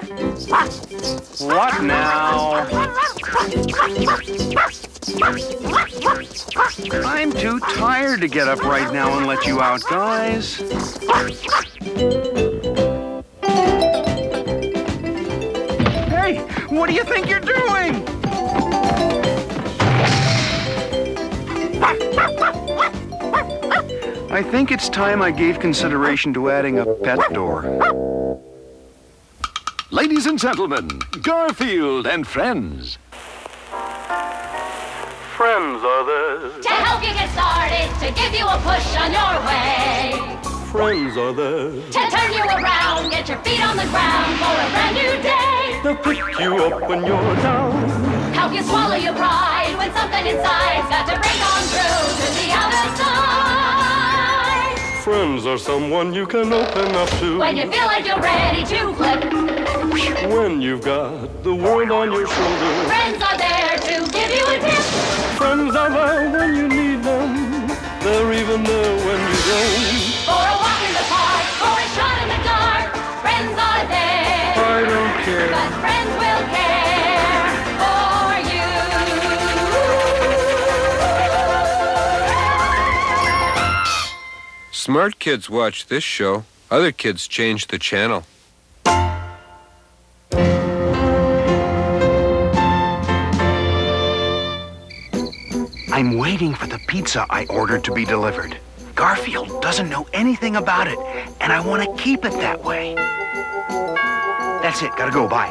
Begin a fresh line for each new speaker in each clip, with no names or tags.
What now? I'm too tired to get up right now and let you out, guys. Hey, what do you think you're doing? I think it's time I gave consideration to adding a pet door.
Ladies and gentlemen, Garfield and friends.
Friends are there.
To help you get started, to give you a push on your way.
Friends are there.
To turn you around, get your feet on the ground for a brand new day.
They'll pick you up when you're down.
Help you swallow your pride when something inside's got to break on through to the other side.
Friends are someone you can open up to.
When you feel like you're ready to flip.
When you've got the world on your shoulders.
Friends are there to give you a tip.
Friends are there when you need them. They're even there when you don't.
For a walk in the park, or a shot in the dark. Friends are there.
I don't care.
But friends will care for you.
Smart kids watch this show. Other kids change the channel.
I'm waiting for the pizza I ordered to be delivered. Garfield doesn't know anything about it, and I want to keep it that way. That's it, gotta go, bye.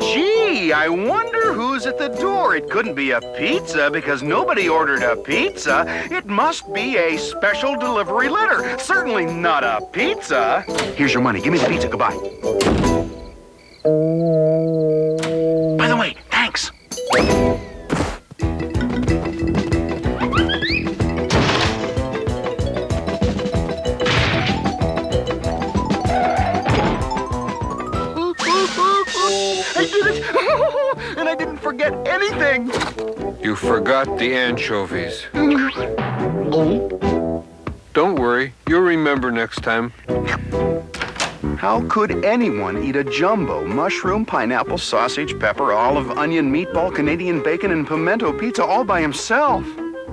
Gee, I wonder who's at the door. It couldn't be a pizza because nobody ordered a pizza. It must be a special delivery letter. Certainly not a pizza. Here's your money. Give me the pizza. Goodbye. By the way, thanks. I did it! And I didn't forget anything!
You forgot the anchovies. Don't worry, you'll remember next time. How could anyone eat a jumbo mushroom, pineapple, sausage, pepper, olive, onion, meatball, Canadian bacon, and pimento pizza all by himself?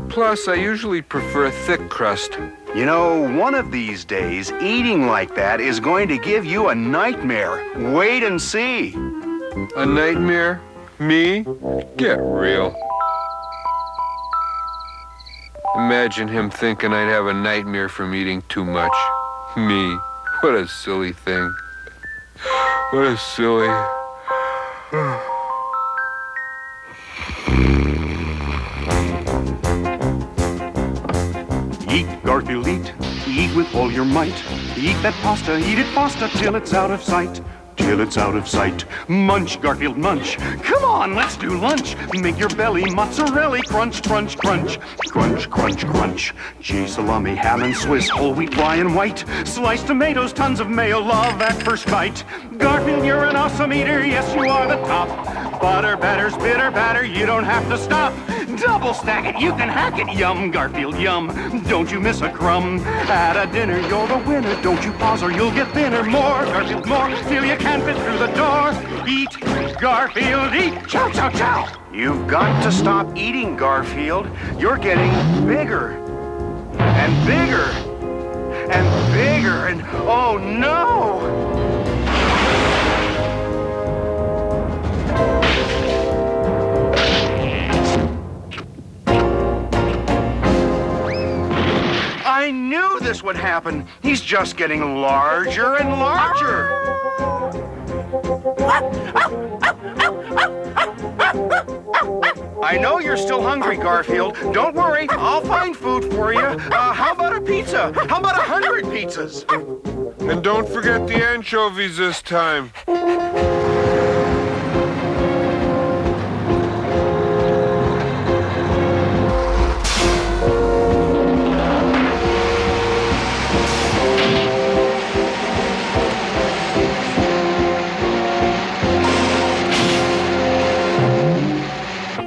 Plus, I usually prefer a thick crust. You know, one of these days, eating like that is going to give you a nightmare. Wait and see. A nightmare? Me? Get real. Imagine him thinking I'd have a nightmare from eating too much. Me. What a silly thing. What a silly...
Eat, Garfield, eat. Eat with all your might. Eat that pasta, eat it pasta till it's out of sight. Till it's out of sight. Munch, Garfield, munch. Come on, let's do lunch. Make your belly mozzarella crunch, crunch, crunch. Crunch, crunch, crunch. Cheese, salami, ham, and Swiss, whole wheat, rye, and white. Sliced tomatoes, tons of mayo, love at first bite. Garfield, you're an awesome eater, yes, you are the top. Butter, batters, bitter batter, you don't have to stop. Double stack it, you can hack it, yum, Garfield, yum. Don't you miss a crumb. At a dinner, you're the winner. Don't you pause or you'll get thinner. More, Garfield, more, till you can't fit through the door. Eat, Garfield, eat. Chow, chow, chow. You've got to stop eating, Garfield. You're getting bigger and bigger and bigger and oh no! I knew this would happen. He's just getting larger and larger. I know you're still hungry, Garfield. Don't worry, I'll find food for you. How about a pizza? How about 100 pizzas?
And don't forget the anchovies this time.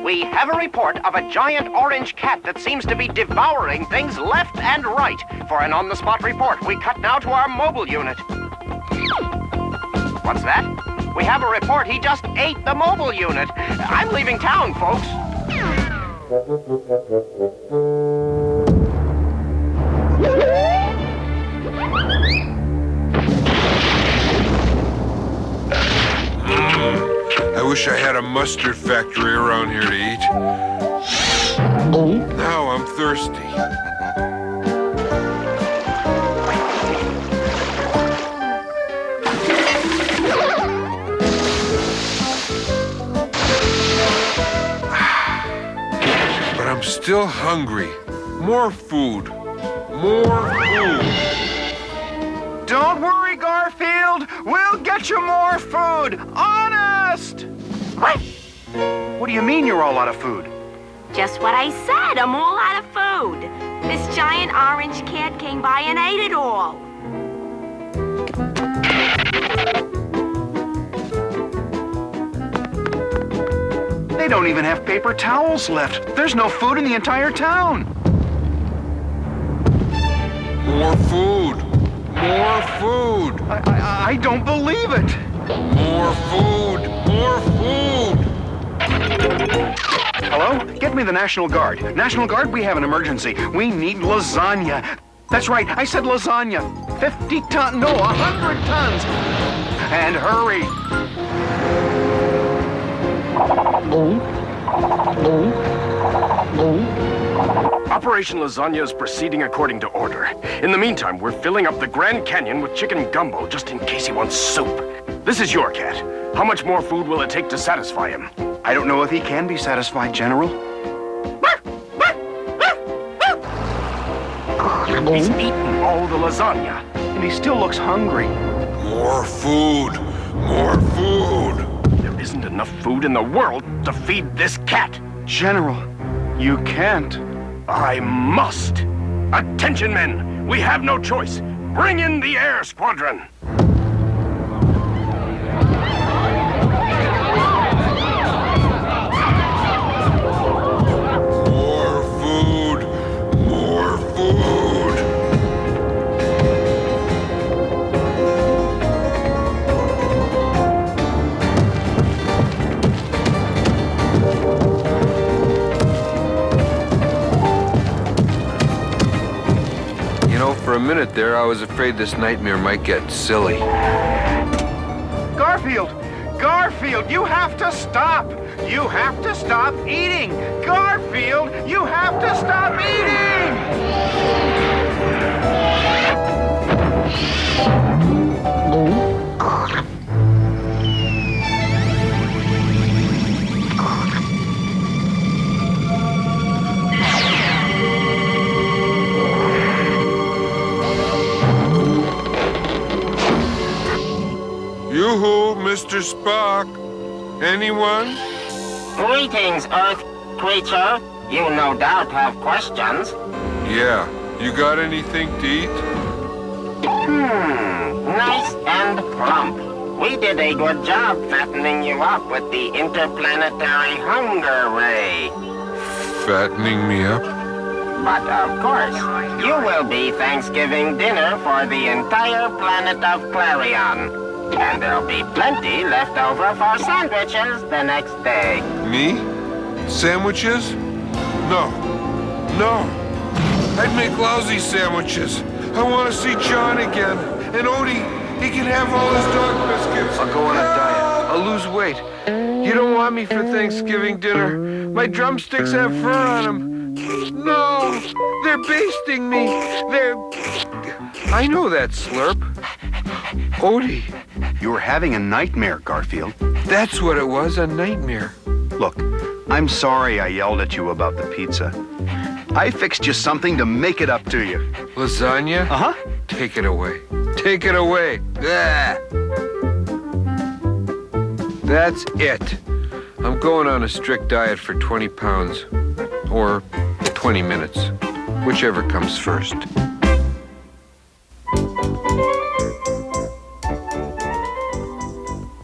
We have a report of a giant orange cat that seems to be devouring things left and right. For an on-the-spot report, we cut now to our mobile unit. What's that? We have a report he just ate the mobile unit. I'm leaving town, folks.
I wish I had a mustard factory around here to eat. Now I'm thirsty. But I'm still hungry. More food. More food.
Don't worry, Garfield. We'll get you more food. Honest! What do you mean you're all out of food?
Just what I said, I'm all out of food. This giant orange cat came by and ate it all.
They don't even have paper towels left. There's no food in the entire town.
More food. More food.
I don't believe it.
More food. More food.
Hello? Get me the National Guard. National Guard, we have an emergency. We need lasagna. That's right, I said lasagna. 50 tons, no, 100 tons. And hurry.
Operation Lasagna is proceeding according to order. In the meantime, we're filling up the Grand Canyon with chicken gumbo just in case he wants soup. This is your cat. How much more food will it take to satisfy him?
I don't know if he can be satisfied, General.
He's eaten all the lasagna.
And he still looks hungry.
More food. More food.
There isn't enough food in the world to feed this cat.
General, you can't.
I must. Attention, men. We have no choice. Bring in the air squadron.
More food. More food.
You know, for a minute there, I was afraid this nightmare might get silly.
Garfield! Garfield, you have to stop! You have to stop eating! Garfield, you have to stop eating!
Yoo-hoo, Mr. Spock. Anyone?
Greetings, Earth creature. You no doubt have questions.
Yeah. You got anything to eat?
Nice and plump. We did a good job fattening you up with the interplanetary hunger ray.
Fattening me up?
But of course, you will be Thanksgiving dinner for the entire planet of Clarion. And there'll be plenty left over for sandwiches the next day.
Me? Sandwiches? No. No. I'd make lousy sandwiches. I want to see John again. And Odie, he can have all his dog biscuits.
I'll go on a diet. I'll lose weight. You don't want me for Thanksgiving dinner. My drumsticks have fur on them. No, they're basting me. I know that slurp. Odie.
You were having a nightmare, Garfield.
That's what it was, a nightmare.
Look, I'm sorry I yelled at you about the pizza. I fixed you something to make it up to you.
Lasagna?
Uh-huh.
Take it away. Take it away. Ah. That's it. I'm going on a strict diet for 20 pounds. Or 20 minutes. Whichever comes first.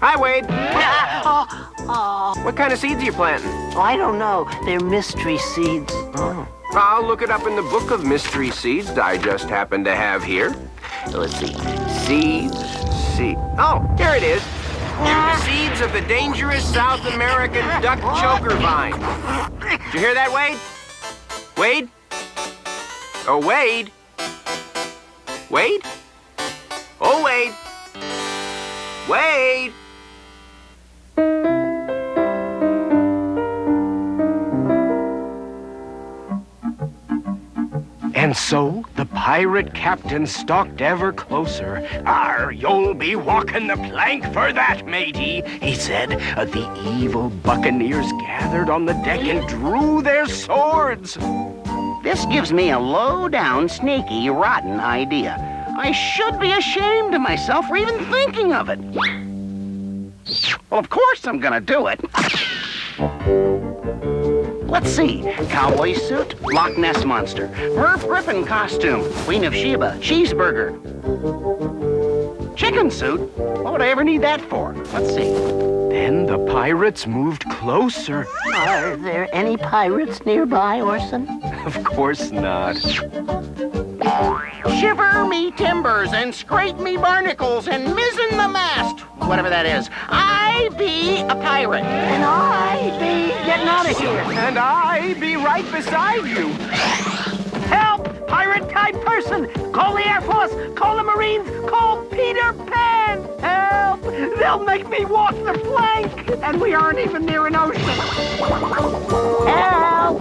Hi, Wade. What kind of seeds are you planting?
I don't know. They're mystery seeds.
Oh. I'll look it up in the book of mystery seeds I just happen to have here. Let's see. Seeds. Oh, here it is. Seeds of the dangerous South American duck choker vine. Did you hear that, Wade? Wade? Oh, Wade? Wade? Oh, Wade? Wade?
And so the pirate captain stalked ever closer. "Arr, you'll be walking the plank for that, matey," he said. The evil buccaneers gathered on the deck and drew their swords.
This gives me a low-down, sneaky, rotten idea. I should be ashamed of myself for even thinking of it. Well, of course I'm gonna do it. Let's see. Cowboy suit, Loch Ness monster. Merv Griffin costume, Queen of Sheba, cheeseburger. Chicken suit? What would I ever need that for? Let's see.
Then the pirates moved closer.
Are there any pirates nearby, Orson?
Of course not.
Shiver me timbers and scrape me barnacles and mizzen the mast. Whatever that is. I be a pirate. And I be getting out of here.
And I be right beside you.
Help! Pirate-type person! Call the Air Force! Call the Marines! Call Peter Pan! Help! They'll make me walk the plank! And we aren't even near an ocean. Help!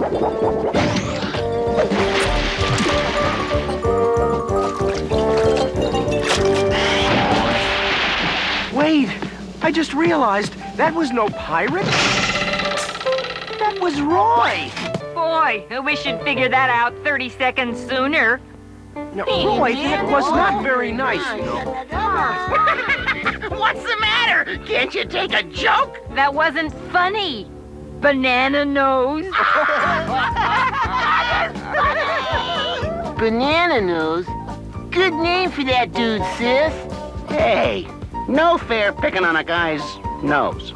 Wait, I just realized that was no pirate. That was Roy.
Boy, I wish you'd figure that out 30 seconds sooner.
No, Roy, that was not very nice.
What's the matter? Can't you take a joke?
That wasn't funny. Banana nose.
Banana nose? Good name for that dude, sis. Hey, no fair picking on a guy's nose.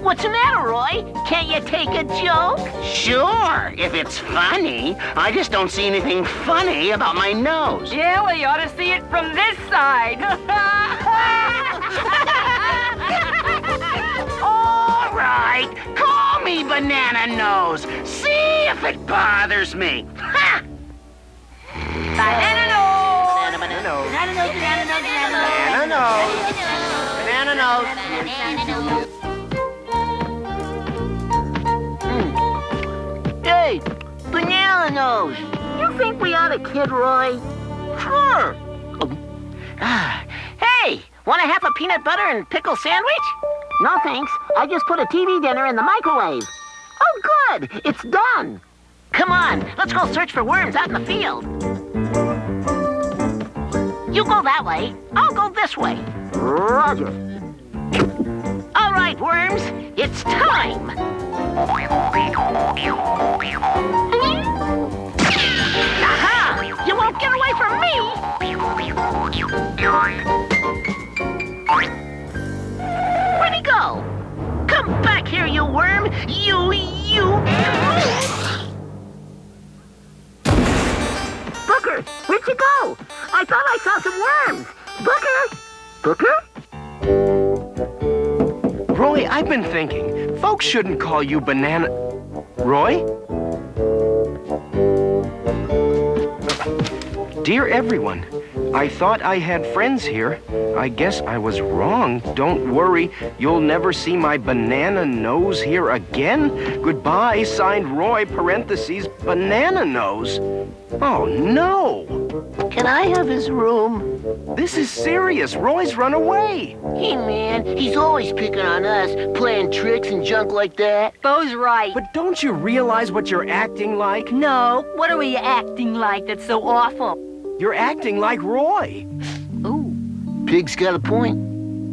What's the matter, Roy? Can't you take a joke? Sure, if it's funny. I just don't see anything funny about my nose.
Yeah, well, you ought to see it from this side.
All right, call me Banana Nose. See if it bothers me. Ha!
Banana nose.
Banana nose. Banana nose. Banana nose. Banana nose. Banana nose. Hey, Banana Nose. You think we ought to kid Roy? Sure. Hey, want a half a peanut butter and pickle sandwich? No, thanks. I just put a TV dinner in the microwave. Oh, good. It's done. Come on, let's go search for worms out in the field. You go that way. I'll go this way. Roger. All right, worms. It's time. Aha! You won't get away from me! Where'd he go? Come back here, you worm! You! Booker, where'd you go? I thought I saw some worms! Booker?
Roy, I've been thinking. Folks shouldn't call you Banana... Roy? Dear everyone, I thought I had friends here. I guess I was wrong. Don't worry, you'll never see my banana nose here again. Goodbye, signed Roy, parentheses, Banana Nose. Oh, no.
Can I have his room?
This is serious. Roy's run away.
Hey, man, he's always picking on us, playing tricks and junk like that.
Bo's right.
But don't you realize what you're acting like?
No, what are we acting like that's so awful?
You're acting like Roy.
Ooh.
Pig's got a point.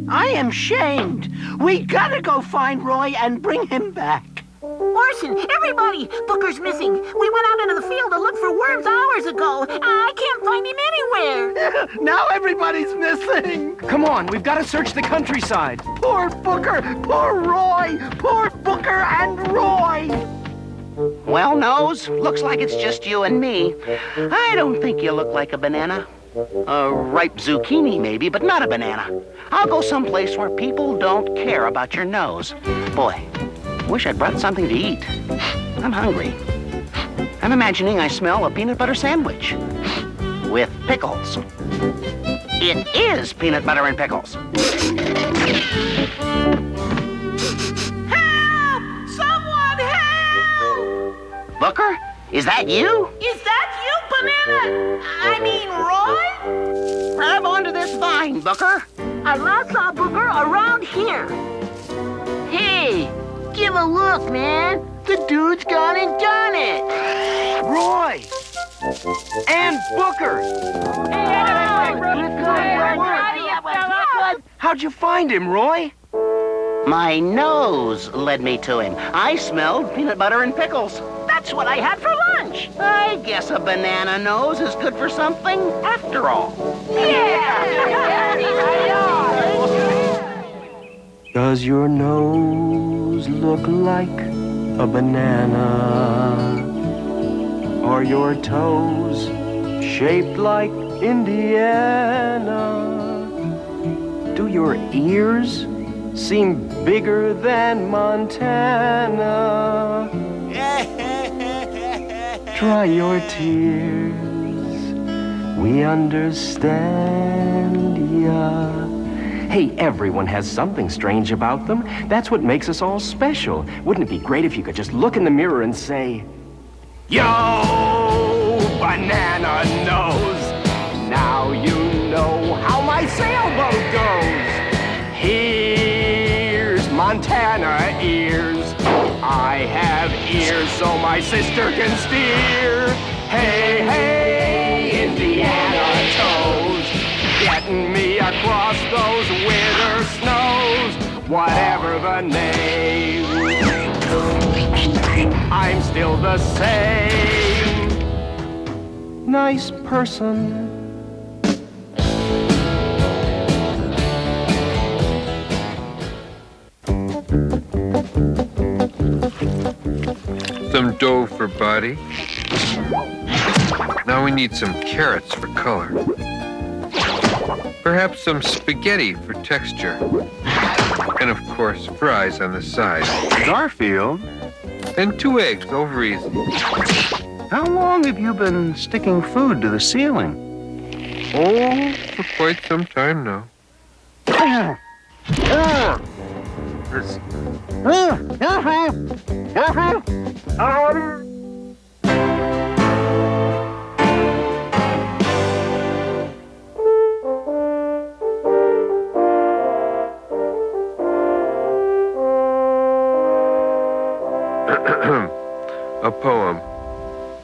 I am shamed. We gotta go find Roy and bring him back. Orson, everybody! Booker's missing. We went out into the field to look for worms hours ago. I can't find him anywhere. Now everybody's missing.
Come on, we've got to search the countryside.
Poor Booker, poor Roy, poor Booker and Roy. Well, Nose, looks like it's just you and me. I don't think you look like a banana. A ripe zucchini, maybe, but not a banana. I'll go someplace where people don't care about your nose. Boy, wish I'd brought something to eat. I'm hungry. I'm imagining I smell a peanut butter sandwich with pickles. It is peanut butter and pickles.
Help! Someone help!
Booker, is that you?
Is that you, Banana? I mean, Roy?
Grab onto this vine, Booker.
I last saw Booker around here.
Hey, give a look, man. The dude's gone and done it.
Roy! And Booker! How'd you find him, Roy?
My nose led me to him. I smelled peanut butter and pickles. That's what I had for lunch. I guess a banana nose is good for something after all.
Does your nose look like a banana? Are your toes shaped like Indiana? Do your ears seem bigger than Montana? Dry your tears, we understand ya. Hey, everyone has something strange about them. That's what makes us all special. Wouldn't it be great if you could just look in the mirror and say,
Yo, banana nose. Now you know how my sailboat goes. Here's Montana ears. I have ears so my sister can steer. Hey, hey, Indiana toes. Getting me across those winter snows. Whatever the name, I'm still the same.
nice person?
Some dough for body. Now we need some carrots for color. Perhaps some spaghetti for texture. And of course, fries on the side.
Garfield?
And 2 eggs over easy.
How long have you been sticking food to the ceiling?
Oh, for quite some time now. A poem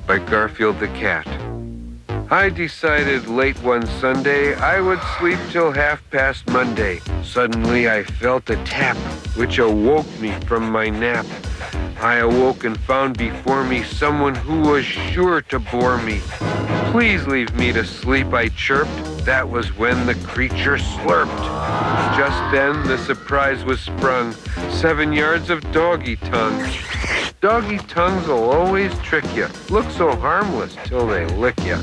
by Garfield the Cat. I decided late one Sunday I would sleep till 1/2 Monday. Suddenly I felt a tap, which awoke me from my nap. I awoke and found before me someone who was sure to bore me. Please leave me to sleep, I chirped. That was when the creature slurped. Just then the surprise was sprung. 7 yards of doggy tongue. Doggy tongues will always trick you. Look so harmless till they lick you.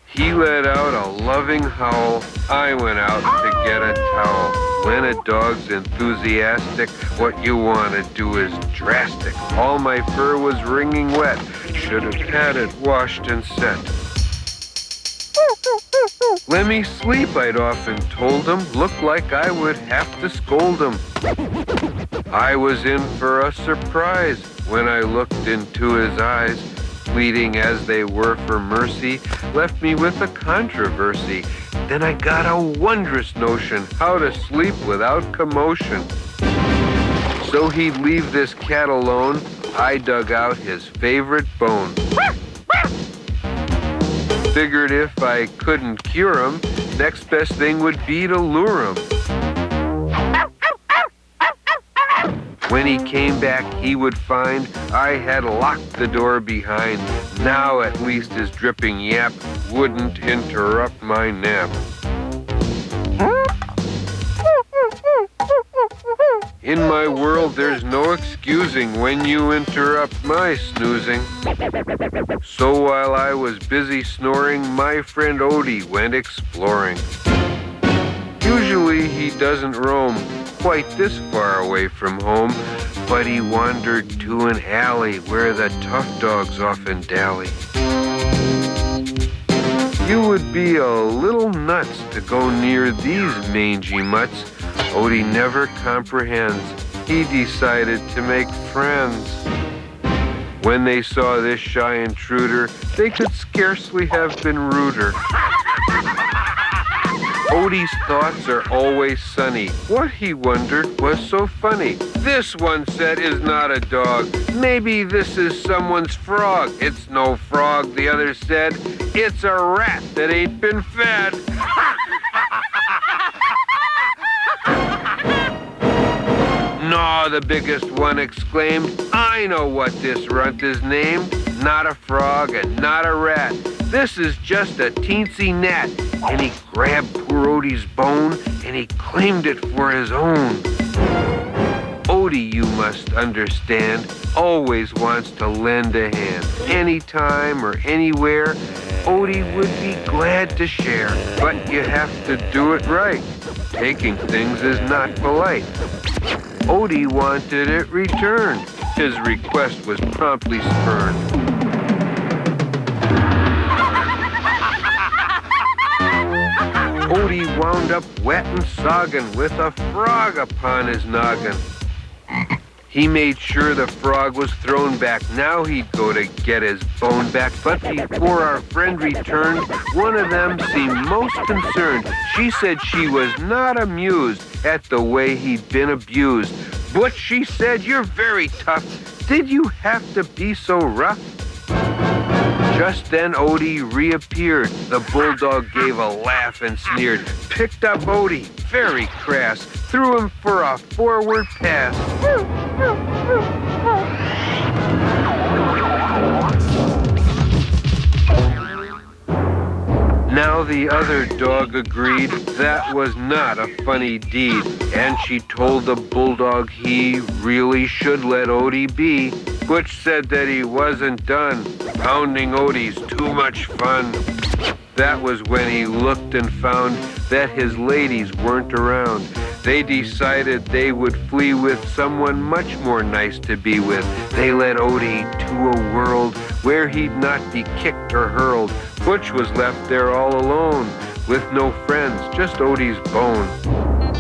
He let out a loving howl. I went out to get a towel. When a dog's enthusiastic, what you want to do is drastic. All my fur was wringing wet. Should have had it washed and set. Let me sleep, I'd often told him. Looked like I would have to scold him. I was in for a surprise when I looked into his eyes. Pleading as they were for mercy, left me with a controversy. Then I got a wondrous notion how to sleep without commotion. So he'd leave this cat alone, I dug out his favorite bone. Figured if I couldn't cure him, next best thing would be to lure him. When he came back, he would find I had locked the door behind. Now at least his dripping yap wouldn't interrupt my nap.
In my world, there's no excusing when you interrupt my snoozing. So while I was busy snoring, my friend Odie went exploring. Usually he doesn't roam quite this far away from home, but he wandered to an alley where the tough dogs often dally. You would be a little nuts to go near these mangy mutts. Odie never comprehends. He decided to make friends. When they saw this shy intruder, they could scarcely have been ruder. Odie's thoughts are always sunny. What, he wondered, was so funny? This, one said, is not a dog. Maybe this is someone's frog. It's no frog, the other said. It's a rat that ain't been fed. No, the biggest one exclaimed. I know what this runt is named. Not a frog and not a rat. This is just a teensy gnat. And he grabbed poor Odie's bone and he claimed it for his own. Odie, you must understand, always wants to lend a hand. Anytime or anywhere, Odie would be glad to share. But you have to do it right. Taking things is not polite. Odie wanted it returned. His request was promptly spurned. Odie wound up wet and soggin' with a frog upon his noggin. He made sure the frog was thrown back. Now he'd go to get his bone back. But before our friend returned, one of them seemed most concerned. She said she was not amused at the way he'd been abused. But she said, "You're very tough. Did you have to be so rough?" Just then Odie reappeared. The bulldog gave a laugh and sneered, picked up Odie, very crass, threw him for a forward pass. Now the other dog agreed that was not a funny deed, and she told the bulldog he really should let Odie be. Butch said that he wasn't done. Pounding Odie's too much fun. That was when he looked and found that his ladies weren't around. They decided they would flee with someone much more nice to be with. They led Odie to a world where he'd not be kicked or hurled. Butch was left there all alone, with no friends, just Odie's bone.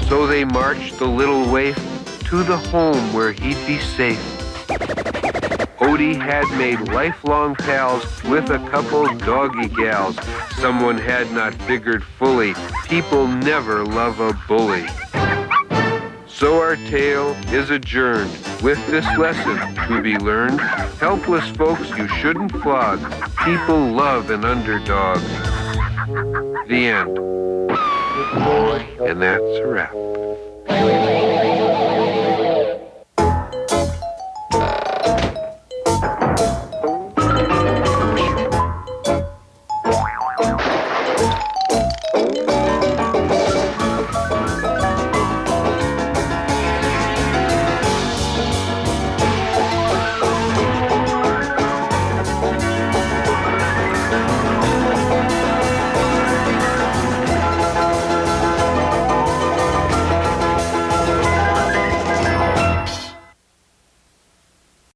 So they marched the little waif to the home where he'd be safe. Odie had made lifelong pals with a couple doggy gals. Someone had not figured fully, people never love a bully. So our tale is adjourned with this lesson to be learned. Helpless folks you shouldn't flog. People love an underdog. The end. And that's a wrap.